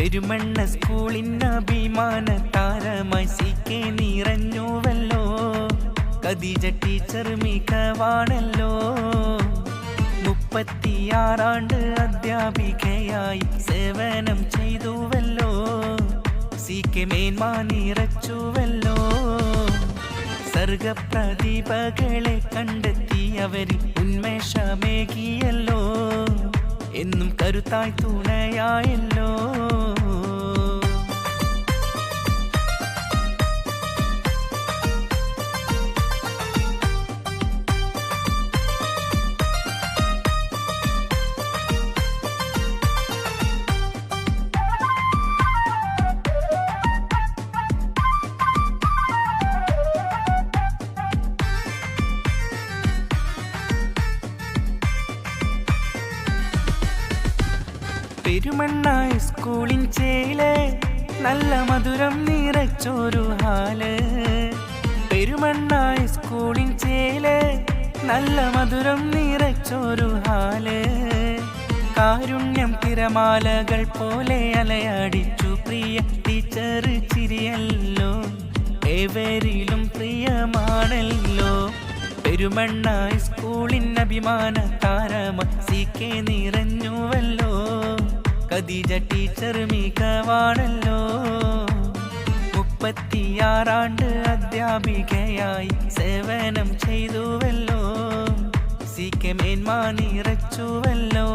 പെരുമണ്ണ സ്കൂളിന് അഭിമാന താരമായി CK നിറഞ്ഞുവല്ലോ. ഖദീജ ടീച്ചർ മികവാണല്ലോ. 36 ആണ്ട് അധ്യാപികയായി സേവനം ചെയ്തുവല്ലോ. CK മേന്മ നിറച്ചുവല്ലോ. സർഗപ്രതിഭകളെ കണ്ടെത്തി അവരിൽ ഉന്മേഷമേകിയല്ലോ. എന്നും കരുത്തായി തുണയായല്ലോ. പെരുമണ്ണ സ്കൂളിൻ ചേല് നല്ല മധുരം നിറച്ചൊരു ഹാല്. പെരുമണ്ണ സ്കൂളിൻ ചേല് നല്ല മധുരം നിറച്ചൊരു ഹാല്. കാരുണ്യം തിരമാലകൾ പോലെ അലയടിച്ചു പ്രിയ ടീച്ചർ ചിരിയല്ലോ. ഏവരിലും പ്രിയമാണല്ലോ. പെരുമണ്ണ സ്കൂളിൻ അഭിമാന താരമായി CK നിറഞ്ഞുവല്ലോ. ഖദീജ ടീച്ചർ മികവാണല്ലോ. 36 ആണ്ട് അധ്യാപികയായി സേവനം ചെയ്തുവല്ലോ. CK മേന്മ നിറച്ചുവല്ലോ.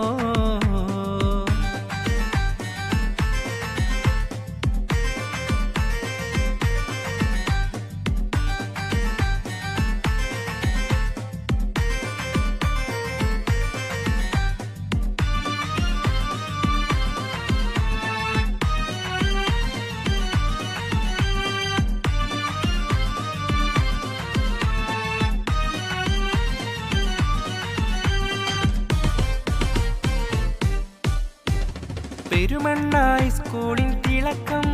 പെരുമണ്ണ സ്കൂളിൻ തിളക്കം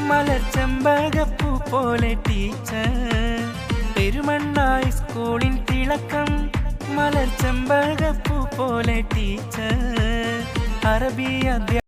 മലർച്ചെമ്പകപ്പൂ പോലെ ടീച്ചർ. പെരുമണ്ണ സ്കൂളിൻ തിളക്കം മലർച്ചെമ്പകപ്പൂ പോലെ ടീച്ചർ. അറബി